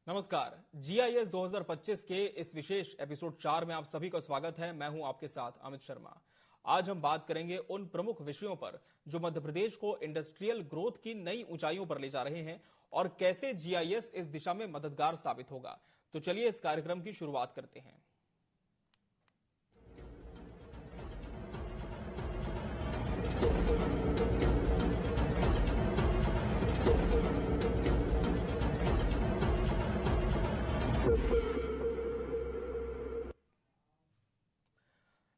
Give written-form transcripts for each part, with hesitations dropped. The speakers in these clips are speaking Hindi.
नमस्कार। GIS 2025 के इस विशेष एपिसोड 4 में आप सभी का स्वागत है। मैं हूं आपके साथ अमित शर्मा। आज हम बात करेंगे उन प्रमुख विषयों पर जो मध्य प्रदेश को इंडस्ट्रियल ग्रोथ की नई ऊंचाइयों पर ले जा रहे हैं और कैसे GIS इस दिशा में मददगार साबित होगा। तो चलिए इस कार्यक्रम की शुरुआत करते हैं।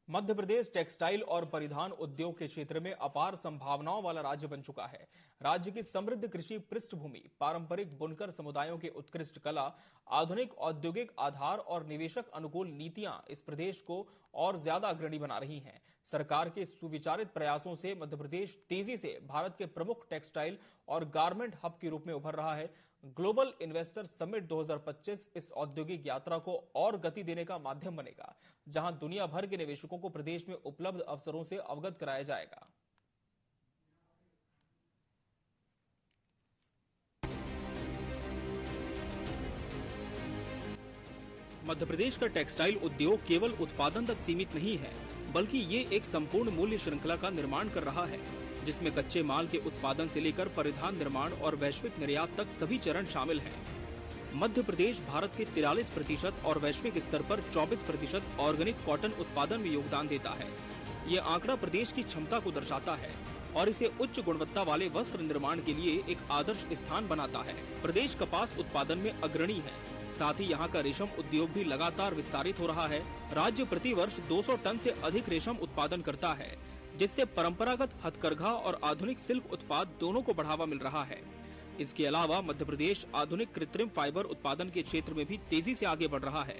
मध्य प्रदेश टेक्सटाइल और परिधान उद्योग के क्षेत्र में अपार संभावनाओं वाला राज्य बन चुका है। राज्य की समृद्ध कृषि पृष्ठभूमि, पारंपरिक बुनकर समुदायों के उत्कृष्ट कला, आधुनिक औद्योगिक आधार और निवेशक अनुकूल नीतियां इस प्रदेश को और ज्यादा अग्रणी बना रही हैं। सरकार के सुविचारित प्रयासों से मध्य प्रदेश तेजी से भारत के प्रमुख टेक्सटाइल और गारमेंट हब के रूप में उभर रहा है। ग्लोबल इन्वेस्टर समिट 2025 इस औद्योगिक यात्रा को और गति देने का माध्यम बनेगा, जहां दुनिया भर के निवेशकों को प्रदेश में उपलब्ध अवसरों से अवगत कराया जाएगा। मध्य प्रदेश का टेक्सटाइल उद्योग केवल उत्पादन तक सीमित नहीं है, बल्कि ये एक संपूर्ण मूल्य श्रृंखला का निर्माण कर रहा है, जिसमें कच्चे माल के उत्पादन से लेकर परिधान निर्माण और वैश्विक निर्यात तक सभी चरण शामिल हैं। मध्य प्रदेश भारत के 43% और वैश्विक स्तर पर 24% ऑर्गेनिक कॉटन उत्पादन में योगदान देता है। ये आंकड़ा प्रदेश की क्षमता को दर्शाता है और इसे उच्च गुणवत्ता वाले वस्त्र निर्माण के लिए एक आदर्श स्थान बनाता है। प्रदेश कपास उत्पादन में अग्रणी है, साथ ही यहाँ का रेशम उद्योग भी लगातार विस्तारित हो रहा है। राज्य प्रति वर्ष 200 टन से अधिक रेशम उत्पादन करता है, जिससे परंपरागत हथकरघा और आधुनिक सिल्क उत्पाद दोनों को बढ़ावा मिल रहा है। इसके अलावा मध्य प्रदेश आधुनिक कृत्रिम फाइबर उत्पादन के क्षेत्र में भी तेजी से आगे बढ़ रहा है,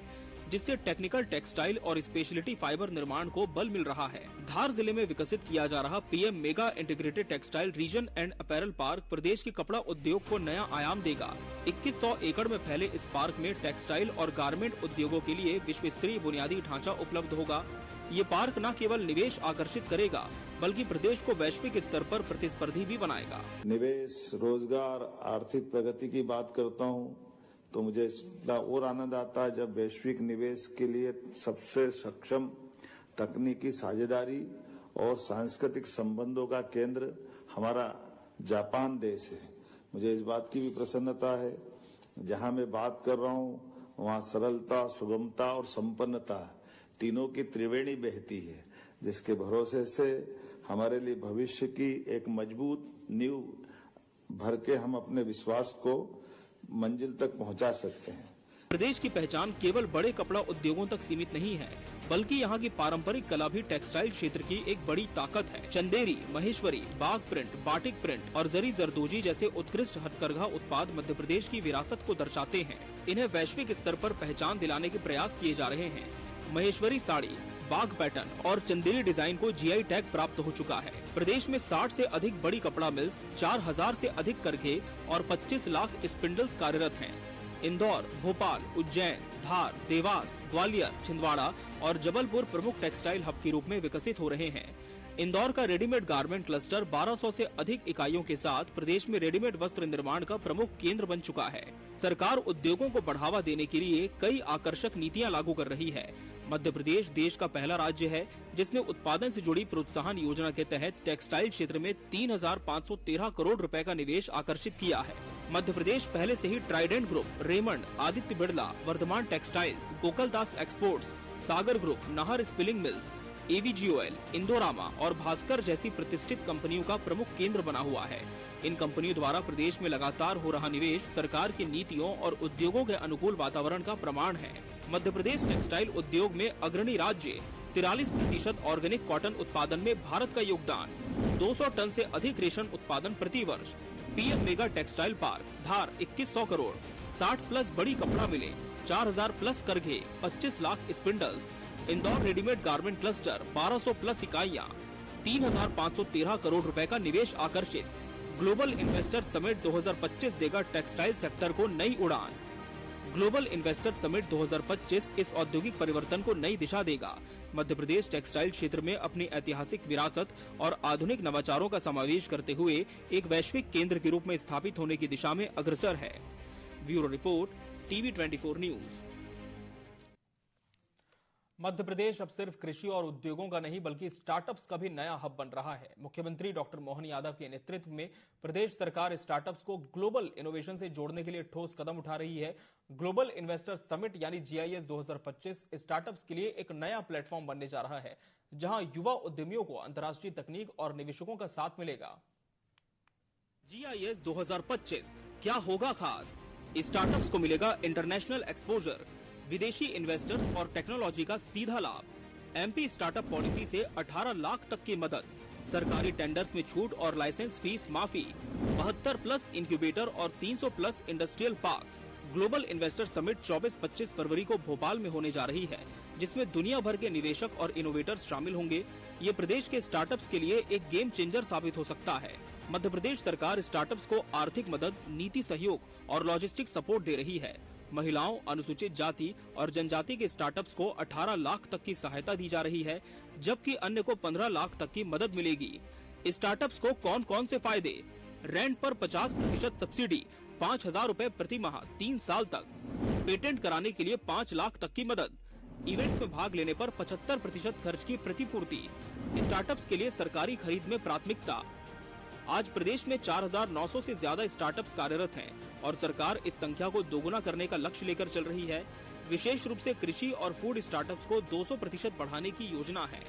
जिससे टेक्निकल टेक्सटाइल और स्पेशलिटी फाइबर निर्माण को बल मिल रहा है। धार जिले में विकसित किया जा रहा PM mega integrated textile region and apparel park प्रदेश के कपड़ा उद्योग को नया आयाम देगा। 2100 एकड़ में फैले इस पार्क में टेक्सटाइल और गारमेंट उद्योगों के लिए विश्व स्तरीय बुनियादी ढांचा उपलब्ध होगा। ये पार्क न केवल निवेश आकर्षित करेगा, बल्कि प्रदेश को वैश्विक स्तर पर प्रतिस्पर्धी भी बनाएगा। निवेश, रोजगार, आर्थिक प्रगति की बात करता हूँ तो मुझे इसका और आनंद आता है जब वैश्विक निवेश के लिए सबसे सक्षम तकनीकी साझेदारी और सांस्कृतिक संबंधों का केंद्र हमारा जापान देश है। मुझे इस बात की भी प्रसन्नता है, जहां मैं बात कर रहा हूँ वहां सरलता, सुगमता और संपन्नता तीनों की त्रिवेणी बहती है, जिसके भरोसे से हमारे लिए भविष्य की एक मजबूत नींव भर के हम अपने विश्वास को मंजिल तक पहुंचा सकते हैं। प्रदेश की पहचान केवल बड़े कपड़ा उद्योगों तक सीमित नहीं है, बल्कि यहाँ की पारंपरिक कला भी टेक्सटाइल क्षेत्र की एक बड़ी ताकत है। चंदेरी, महेश्वरी, बाग प्रिंट, बाटिक प्रिंट और जरी जरदोजी जैसे उत्कृष्ट हथकरघा उत्पाद मध्य प्रदेश की विरासत को दर्शाते हैं। इन्हें वैश्विक स्तर पर पहचान दिलाने के प्रयास किए जा रहे हैं। महेश्वरी साड़ी, बाग पैटर्न और चंदेरी डिजाइन को GI टैग प्राप्त हो चुका है। प्रदेश में 60 से अधिक बड़ी कपड़ा मिल्स, 4000 से अधिक करघे और 25 लाख स्पिंडल्स कार्यरत हैं। इंदौर, भोपाल, उज्जैन, धार, देवास, ग्वालियर, छिंदवाड़ा और जबलपुर प्रमुख टेक्सटाइल हब के रूप में विकसित हो रहे हैं। इंदौर का रेडीमेड गारमेंट क्लस्टर 1200 से अधिक इकाइयों के साथ प्रदेश में रेडीमेड वस्त्र निर्माण का प्रमुख केंद्र बन चुका है। सरकार उद्योगों को बढ़ावा देने के लिए कई आकर्षक नीतियां लागू कर रही है। मध्य प्रदेश देश का पहला राज्य है जिसने उत्पादन से जुड़ी प्रोत्साहन योजना के तहत टेक्सटाइल क्षेत्र में 3513 करोड़ रुपए का निवेश आकर्षित किया है। मध्य प्रदेश पहले से ही Trident group, Raymond, Aditya Birla, Vardhman textiles, Gokuldas exports, Sagar group, Nahar spinning mills, AVGOL, Indorama और भास्कर जैसी प्रतिष्ठित कंपनियों का प्रमुख केंद्र बना हुआ है। इन कंपनियों द्वारा प्रदेश में लगातार हो रहा निवेश सरकार की नीतियों और उद्योगों के अनुकूल वातावरण का प्रमाण है। मध्य प्रदेश टेक्सटाइल उद्योग में अग्रणी राज्य, 43% ऑर्गेनिक कॉटन उत्पादन में भारत का योगदान, 200 टन से अधिक रेशम उत्पादन प्रति वर्ष, PM mega textile park, Dhar 2100 crore, 60 plus बड़ी कपड़ा मिलें, 4000 प्लस करघे, 25 lakh spindles, Indore readymade garment cluster, 1200 plus इकाइयां, 3513 करोड़ रुपए का निवेश आकर्षित। ग्लोबल इन्वेस्टर समिट 2025 देगा टेक्सटाइल सेक्टर को नई उड़ान। ग्लोबल इन्वेस्टर समिट 2025 इस औद्योगिक परिवर्तन को नई दिशा देगा। मध्य प्रदेश टेक्सटाइल क्षेत्र में अपनी ऐतिहासिक विरासत और आधुनिक नवाचारों का समावेश करते हुए एक वैश्विक केंद्र के रूप में स्थापित होने की दिशा में अग्रसर है। Bureau report, TV 24 news. Madhya Pradesh अब सिर्फ कृषि और उद्योगों का नहीं बल्कि स्टार्टअप्स का भी नया हब बन रहा है। मुख्यमंत्री डॉक्टर मोहन यादव के नेतृत्व में प्रदेश सरकार स्टार्टअप्स को ग्लोबल इनोवेशन से जोड़ने के लिए ठोस कदम उठा रही है। ग्लोबल इन्वेस्टर समिट यानी GIS 2025 स्टार्टअप्स के लिए एक नया प्लेटफॉर्म बनने जा रहा है, जहां युवा उद्यमियों को अंतर्राष्ट्रीय तकनीक और निवेशकों का साथ मिलेगा। GIS 2025 क्या होगा खास? स्टार्टअप्स को मिलेगा इंटरनेशनल एक्सपोजर, विदेशी इन्वेस्टर्स और टेक्नोलॉजी का सीधा लाभ। MP स्टार्टअप पॉलिसी से 18 लाख तक की मदद, सरकारी टेंडर्स में छूट और लाइसेंस फीस माफी, 72+ इंक्यूबेटर और 300+ industrial parks. Global investor summit 24-25 फरवरी को भोपाल में होने जा रही है, जिसमें दुनिया भर के निवेशक और इनोवेटर्स शामिल होंगे। ये प्रदेश के स्टार्टअप्स के लिए एक गेम चेंजर साबित हो सकता है। मध्य प्रदेश सरकार स्टार्टअप्स को आर्थिक मदद, नीति सहयोग और लॉजिस्टिक सपोर्ट दे रही है। महिलाओं, अनुसूचित जाति और जनजाति के स्टार्टअप्स को 18 लाख तक की सहायता दी जा रही है, जबकि अन्य को 15 लाख तक की मदद मिलेगी। स्टार्टअप्स को कौन कौन से फायदे? रेंट पर 50% सब्सिडी, 5,000 रुपए प्रति माह 3 साल तक। पेटेंट कराने के लिए 5 लाख तक की मदद। इवेंट्स में भाग लेने पर 75% खर्च की प्रतिपूर्ति। स्टार्टअप्स के लिए सरकारी खरीद में प्राथमिकता। आज प्रदेश में 4,900 से ज्यादा स्टार्टअप्स कार्यरत हैं और सरकार इस संख्या को दोगुना करने का लक्ष्य लेकर चल रही है। विशेष रूप से कृषि और फूड स्टार्टअप्स को 200% बढ़ाने की योजना है।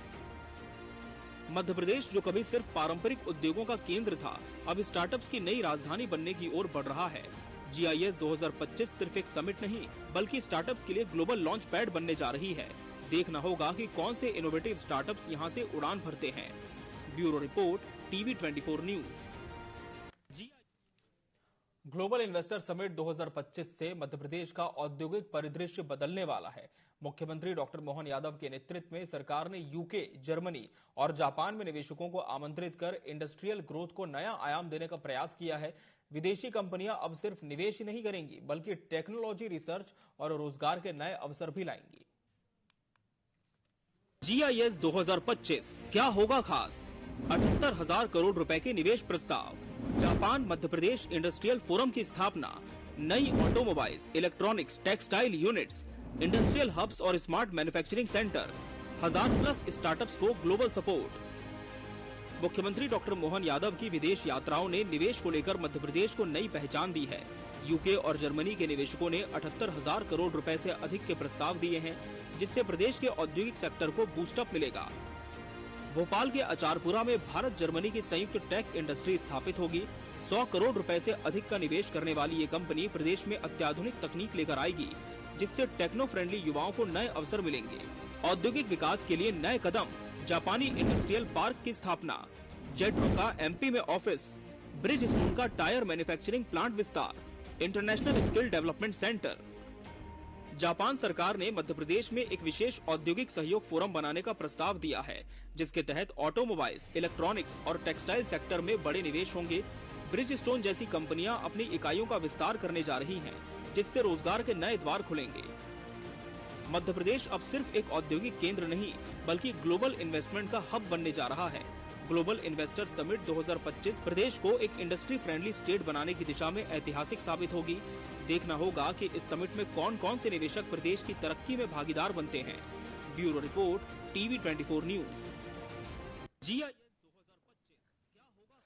मध्य प्रदेश जो कभी सिर्फ पारंपरिक उद्योगों का केंद्र था, अब स्टार्टअप्स की नई राजधानी बनने की ओर बढ़ रहा है। GIS 2025 सिर्फ एक समिट नहीं बल्कि स्टार्टअप्स के लिए ग्लोबल लॉन्च पैड बनने जा रही है। देखना होगा कि कौन से इनोवेटिव स्टार्टअप्स यहां से उड़ान भरते हैं। Bureau report, TV 24 news. Global investor summit 2025 से मध्य प्रदेश का औद्योगिक परिदृश्य बदलने वाला है। मुख्यमंत्री डॉक्टर मोहन यादव के नेतृत्व में सरकार ने UK, जर्मनी और जापान में निवेशकों को आमंत्रित कर इंडस्ट्रियल ग्रोथ को नया आयाम देने का प्रयास किया है। विदेशी कंपनियां अब सिर्फ निवेश ही नहीं करेंगी बल्कि टेक्नोलॉजी, रिसर्च और रोजगार के नए अवसर भी लाएंगी। GIS 2025 क्या होगा खास? 78,000 करोड़ रुपए के निवेश प्रस्ताव। Japan Madhya Pradesh industrial forum की स्थापना। नई automobiles, electronics, textile units, industrial hubs और स्मार्ट मैन्युफैक्चरिंग सेंटर। 1000+ स्टार्टअप्स को ग्लोबल सपोर्ट। मुख्यमंत्री डॉक्टर मोहन यादव की विदेश यात्राओं ने निवेश को लेकर मध्य प्रदेश को नई पहचान दी है। UK और जर्मनी के निवेशकों ने 78,000 करोड़ रुपए से अधिक के प्रस्ताव दिए हैं, जिससे प्रदेश के औद्योगिक सेक्टर को बूस्टअप मिलेगा। भोपाल के अचारपुरा में भारत जर्मनी की संयुक्त टेक इंडस्ट्री स्थापित होगी। 100 करोड़ रुपए से अधिक का निवेश करने वाली ये कंपनी प्रदेश में अत्याधुनिक तकनीक लेकर आएगी, जिससे टेक्नो फ्रेंडली युवाओं को नए अवसर मिलेंगे। औद्योगिक विकास के लिए नए कदम। जापानी इंडस्ट्रियल पार्क की स्थापना। जेट्रो का MP में ऑफिस। ब्रिजस्टोन का टायर मैन्युफैक्चरिंग प्लांट विस्तार। International skill development centre. Japan सरकार ने मध्य प्रदेश में एक विशेष औद्योगिक सहयोग फोरम बनाने का प्रस्ताव दिया है, जिसके तहत ऑटोमोबाइल्स, इलेक्ट्रॉनिक्स और टेक्सटाइल सेक्टर में बड़े निवेश होंगे। ब्रिजस्टोन जैसी कंपनियां अपनी इकाइयों का विस्तार करने जा रही हैं, जिससे रोजगार के नए द्वार खुलेंगे। मध्य प्रदेश अब सिर्फ एक औद्योगिक केंद्र नहीं बल्कि ग्लोबल इन्वेस्टमेंट का हब बनने जा रहा है। ग्लोबल इन्वेस्टर समिट 2025 प्रदेश को एक इंडस्ट्री फ्रेंडली स्टेट बनाने की दिशा में ऐतिहासिक साबित होगी। देखना होगा कि इस समिट में कौन कौन से निवेशक प्रदेश की तरक्की में भागीदार बनते हैं। Bureau report, TV 24 news. GIS 2025 क्या होगा?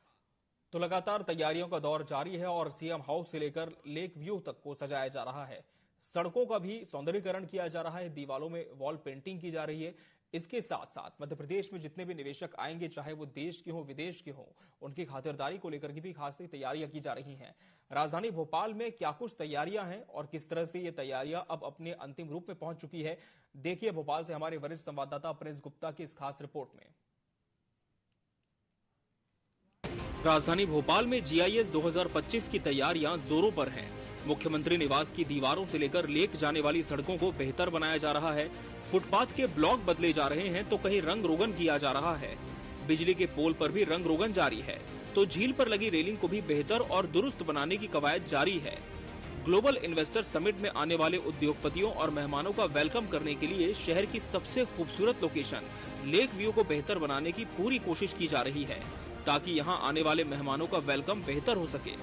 तो लगातार तैयारियों का दौर जारी है और CM हाउस से लेकर लेक व्यू तक को सजाया जा रहा है। सड़कों का भी सौंदर्यीकरण किया जा रहा है, दीवारों में वॉल पेंटिंग की जा रही है। इसके साथ साथ मध्य प्रदेश में जितने भी निवेशक आएंगे, चाहे वो देश के हों, विदेश के हों, उनकी खातिरदारी को लेकर भी खासी तैयारियां की जा रही हैं। राजधानी भोपाल में क्या कुछ तैयारियां हैं और किस तरह से ये तैयारियां अब अपने अंतिम रूप में पहुंच चुकी है, देखिए भोपाल से हमारे वरिष्ठ संवाददाता प्रिंस गुप्ता की इस खास रिपोर्ट में। राजधानी भोपाल में GIS 2025 की तैयारियां जोरों पर हैं। मुख्यमंत्री निवास की दीवारों से लेकर लेक जाने वाली सड़कों को बेहतर बनाया जा रहा है। फुटपाथ के ब्लॉक बदले जा रहे हैं तो कहीं रंग रोगन किया जा रहा है। बिजली के पोल पर भी रंग रोगन जारी है, तो झील पर लगी रेलिंग को भी बेहतर और दुरुस्त बनाने की कवायद जारी है। ग्लोबल इन्वेस्टर समिट में आने वाले उद्योगपतियों और मेहमानों का वेलकम करने के लिए शहर की सबसे खूबसूरत लोकेशन लेक व्यू को बेहतर बनाने की पूरी कोशिश की जा रही है, ताकि यहां आने वाले मेहमानों का वेलकम बेहतर हो सके।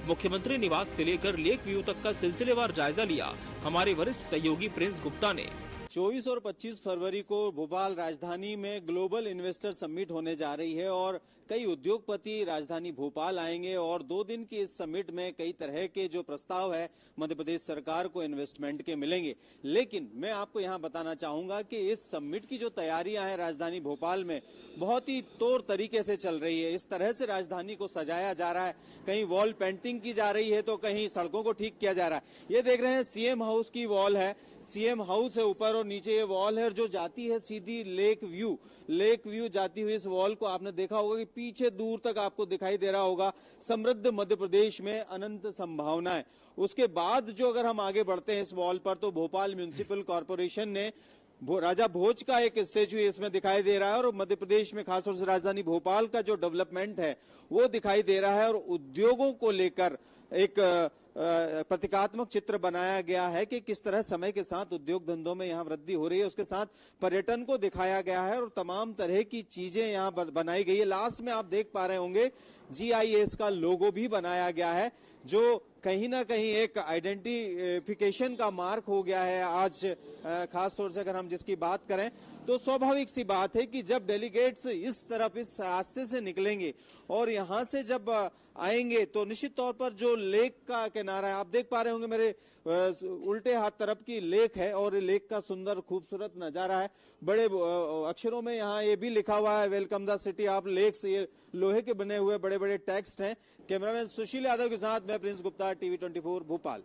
मुख्यमंत्री निवास से लेकर लेक व्यू तक का सिलसिलेवार जायजा लिया हमारे वरिष्ठ सहयोगी प्रिंस गुप्ता ने। 24 और 25 फरवरी को भोपाल राजधानी में ग्लोबल इन्वेस्टर समिट होने जा रही है और कई उद्योगपति राजधानी भोपाल आएंगे और 2 दिन की इस समिट में कई तरह के जो प्रस्ताव है मध्य प्रदेश सरकार को इन्वेस्टमेंट के मिलेंगे। लेकिन मैं आपको यहां बताना चाहूंगा कि इस समिट की जो तैयारियां हैं राजधानी भोपाल में बहुत ही तौर तरीके से चल रही है। इस तरह से राजधानी को सजाया जा रहा है, कहीं वॉल पेंटिंग की जा रही है तो कहीं सड़कों को ठीक किया जा रहा है। ये देख रहे हैं सीएम हाउस की वॉल है, सीएम हाउस है ऊपर और नीचे ये वॉल है जो जाती है सीधी लेक व्यू जाती हुई इस वॉल को आपने देखा होगा कि पीछे दूर तक आपको दिखाई दे रहा होगा समृद्ध मध्य प्रदेश में अनंत संभावनाएं। उसके बाद जो अगर हम आगे बढ़ते हैं इस वॉल पर तो भोपाल म्युनिसिपल कॉर्पोरेशन ने राजा भोज का एक स्टेच्यू इसमें दिखाई दे रहा है और मध्य प्रदेश में खासतौर से राजधानी भोपाल का जो डेवलपमेंट है वो दिखाई दे रहा है और उद्योगों को लेकर एक प्रतीकात्मक चित्र बनाया गया है कि किस तरह समय के साथ उद्योग धंधों में यहाँ वृद्धि हो रही है। उसके साथ पर्यटन को दिखाया गया है और तमाम तरह की चीजें यहाँ बनाई गई है। लास्ट में आप देख पा रहे होंगे GIS का लोगो भी बनाया गया है जो कहीं ना कहीं एक आइडेंटिफिकेशन का मार्क हो गया है। आज खास तौर से अगर हम जिसकी बात करें तो स्वाभाविक सी बात है कि जब डेलीगेट्स इस तरफ इस रास्ते से निकलेंगे और यहाँ से जब आएंगे तो निश्चित तौर पर जो लेक का किनारा है आप देख पा रहे होंगे मेरे उल्टे हाथ तरफ की लेक है और लेक का सुंदर खूबसूरत नजारा है। बड़े अक्षरों में यहाँ ये भी लिखा हुआ है welcome the city of lakes. ये लोहे के बने हुए बड़े बड़े टेक्स्ट हैं। कैमरामैन सुशील यादव के साथ मैं Prince Gupta, TV 24 Bhopal.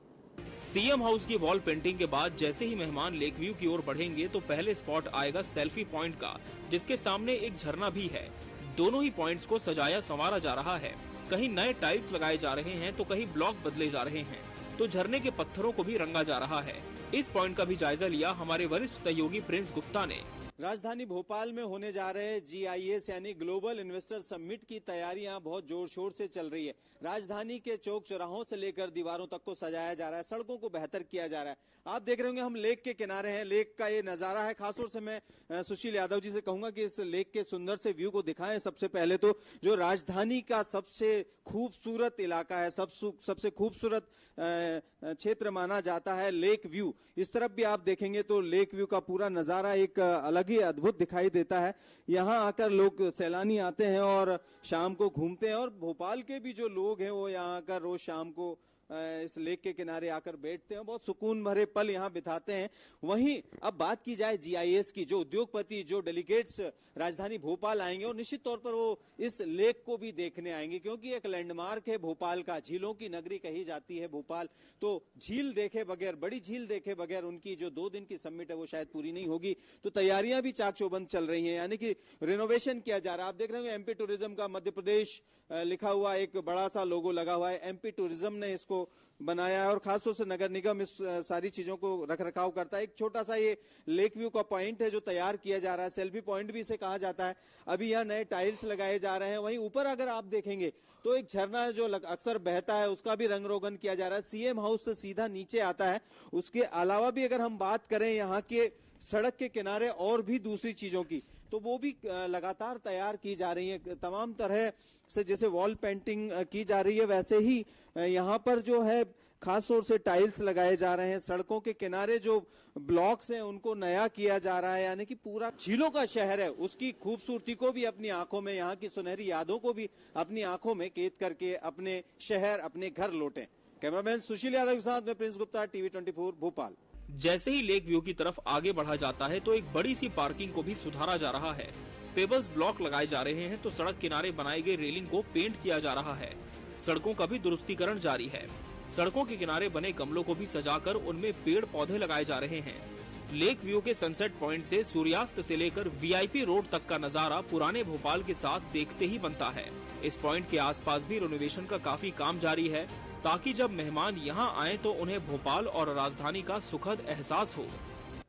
CM house की वॉल पेंटिंग के बाद जैसे ही मेहमान लेक व्यू की ओर बढ़ेंगे तो पहले स्पॉट आएगा सेल्फी पॉइंट का, जिसके सामने एक झरना भी है। दोनों ही पॉइंट्स को सजाया संवारा जा रहा है। कहीं नए टाइल्स लगाए जा रहे हैं तो कहीं ब्लॉक बदले जा रहे हैं तो झरने के पत्थरों को भी रंगा जा रहा है। इस पॉइंट का भी जायजा लिया हमारे वरिष्ठ सहयोगी प्रिंस गुप्ता ने। राजधानी भोपाल में होने जा रहे GIS यानी ग्लोबल इन्वेस्टर समिट की तैयारियां बहुत जोर शोर से चल रही है। राजधानी के चौक चौराहों से लेकर दीवारों तक को सजाया जा रहा है, सड़कों को बेहतर किया जा रहा है। आप देख रहे होंगे हम लेक के किनारे हैं, लेक का ये नजारा है। खासतौर से मैं सुशील यादव जी से कहूंगा कि इस लेक के सुंदर से व्यू को दिखाएं। सबसे पहले तो जो राजधानी का सबसे खूबसूरत इलाका है, सबसे खूबसूरत क्षेत्र माना जाता है लेक व्यू। इस तरफ भी आप देखेंगे तो लेक व्यू का पूरा नजारा एक अलग ही अद्भुत दिखाई देता है। यहाँ आकर लोग सैलानी आते हैं और शाम को घूमते हैं और भोपाल के भी जो लोग हैं वो यहाँ आकर रोज शाम को इस लेक के किनारे आकर बैठते हैं, बहुत सुकून भरे पल यहाँ बिताते हैं। वहीं अब बात की जाए GIS की, जो उद्योगपति जो डेलीगेट्स राजधानी भोपाल आएंगे और निश्चित तौर पर वो इस लेक को भी देखने आएंगे क्योंकि एक लैंडमार्क है भोपाल का, झीलों की नगरी कही जाती है भोपाल। तो झील देखे बगैर, बड़ी झील देखे बगैर उनकी जो 2 दिन की समिट है वो शायद पूरी नहीं होगी। तो तैयारियां भी चाक चौबंद चल रही हैं, यानी कि रिनोवेशन किया जा रहा है। आप देख रहे होंगे MP टूरिज्म का मध्य प्रदेश लिखा हुआ एक बड़ा सा लोगो लगा हुआ है। MP टूरिज्म ने इसको बनाया है और खासतौर से नगर निगम इस सारी चीजों को रख रखाव करता है। एक छोटा सा ये लेक व्यू का पॉइंट है जो तैयार किया जा रहा है, सेल्फी पॉइंट भी इसे कहा जाता है। अभी यहाँ नए टाइल्स लगाए जा रहे हैं। वहीं ऊपर अगर आप देखेंगे तो एक झरना है जो अक्सर बहता है, उसका भी रंग रोगन किया जा रहा है। सीएम हाउस से सीधा नीचे आता है। उसके अलावा भी अगर हम बात करें यहाँ के सड़क के किनारे और भी दूसरी चीजों की तो वो भी लगातार तैयार की जा रही है। तमाम तरह से जैसे वॉल पेंटिंग की जा रही है वैसे ही यहाँ पर जो है खास तौर से टाइल्स लगाए जा रहे हैं। सड़कों के किनारे जो ब्लॉक्स हैं उनको नया किया जा रहा है, यानी कि पूरा झीलों का शहर है उसकी खूबसूरती को भी अपनी आंखों में, यहाँ की सुनहरी यादों को भी अपनी आंखों में कैद करके अपने शहर अपने घर लौटें। कैमरामैन सुशील यादव के साथ में प्रिंस गुप्ता, TV 24 भोपाल। जैसे ही लेक व्यू की तरफ आगे बढ़ा जाता है तो एक बड़ी सी पार्किंग को भी सुधारा जा रहा है। पेबल्स ब्लॉक लगाए जा रहे हैं तो सड़क किनारे बनाई गई रेलिंग को पेंट किया जा रहा है। सड़कों का भी दुरुस्तीकरण जारी है। सड़कों के किनारे बने गमलों को भी सजाकर उनमें पेड़ पौधे लगाए जा रहे हैं। लेक व्यू के सनसेट पॉइंट से सूर्यास्त से लेकर VIP रोड तक का नजारा पुराने भोपाल के साथ देखते ही बनता है। इस पॉइंट के आसपास भी रिनोवेशन का काफी काम जारी है ताकि जब मेहमान यहाँ आए तो उन्हें भोपाल और राजधानी का सुखद एहसास हो।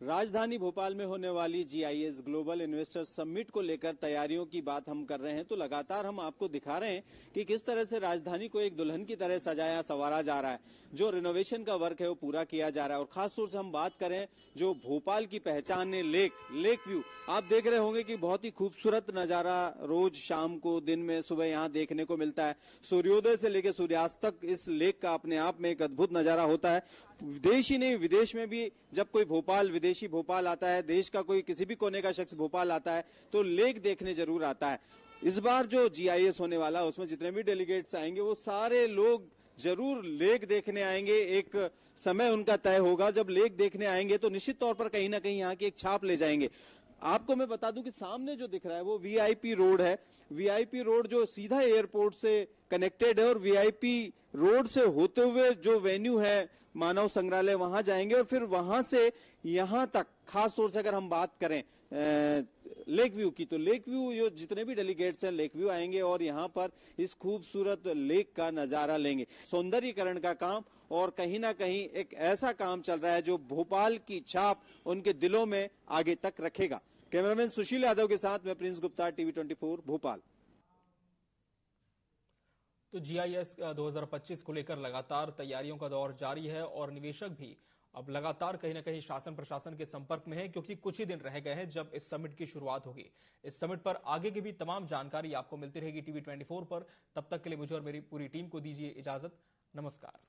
राजधानी भोपाल में होने वाली GIS ग्लोबल इन्वेस्टर समिट को लेकर तैयारियों की बात हम कर रहे हैं, तो लगातार हम आपको दिखा रहे हैं कि किस तरह से राजधानी को एक दुल्हन की तरह सजाया संवारा जा रहा है। जो रिनोवेशन का वर्क है वो पूरा किया जा रहा है। और खास तौर से हम बात करें जो भोपाल की पहचान है लेक व्यू, आप देख रहे होंगे कि बहुत ही खूबसूरत नजारा रोज शाम को, दिन में, सुबह यहाँ देखने को मिलता है। सूर्योदय से लेकर सूर्यास्त तक इस लेक का अपने आप में एक अद्भुत नजारा होता है। देश ही नहीं, विदेश में भी जब कोई विदेशी भोपाल आता है, देश का कोई किसी भी कोने का शख्स भोपाल आता है तो लेक देखने जरूर आता है। इस बार जो GIS होने वाला उसमें जितने भी डेलीगेट्स आएंगे वो सारे लोग जरूर लेक देखने आएंगे। एक समय उनका तय होगा, जब लेक देखने आएंगे तो निश्चित तौर पर कहीं ना कहीं यहाँ की एक छाप ले जाएंगे। आपको मैं बता दूं कि सामने जो दिख रहा है वो VIP रोड है। VIP रोड जो सीधा एयरपोर्ट से कनेक्टेड है, और VIP रोड से होते हुए जो वेन्यू है मानव संग्रहालय, वहां जाएंगे और फिर वहां से यहां तक, खास तौर से अगर हम बात करें लेक व्यू की, तो लेक व्यू जो जितने भी डेलीगेट्स हैं लेक व्यू आएंगे और यहाँ पर इस खूबसूरत लेक का नजारा लेंगे। सौंदर्यीकरण का काम और कहीं ना कहीं एक ऐसा काम चल रहा है जो भोपाल की छाप उनके दिलों में आगे तक रखेगा। कैमरामैन सुशील यादव के साथ मैं प्रिंस गुप्ता, TV24 भोपाल। तो GIS 2025 को लेकर लगातार तैयारियों का दौर जारी है और निवेशक भी अब लगातार कहीं ना कहीं शासन प्रशासन के संपर्क में है, क्योंकि कुछ ही दिन रह गए हैं जब इस समिट की शुरुआत होगी। इस समिट पर आगे की भी तमाम जानकारी आपको मिलती रहेगी TV24 पर। तब तक के लिए मुझे और मेरी पूरी टीम को दीजिए इजाजत। नमस्कार।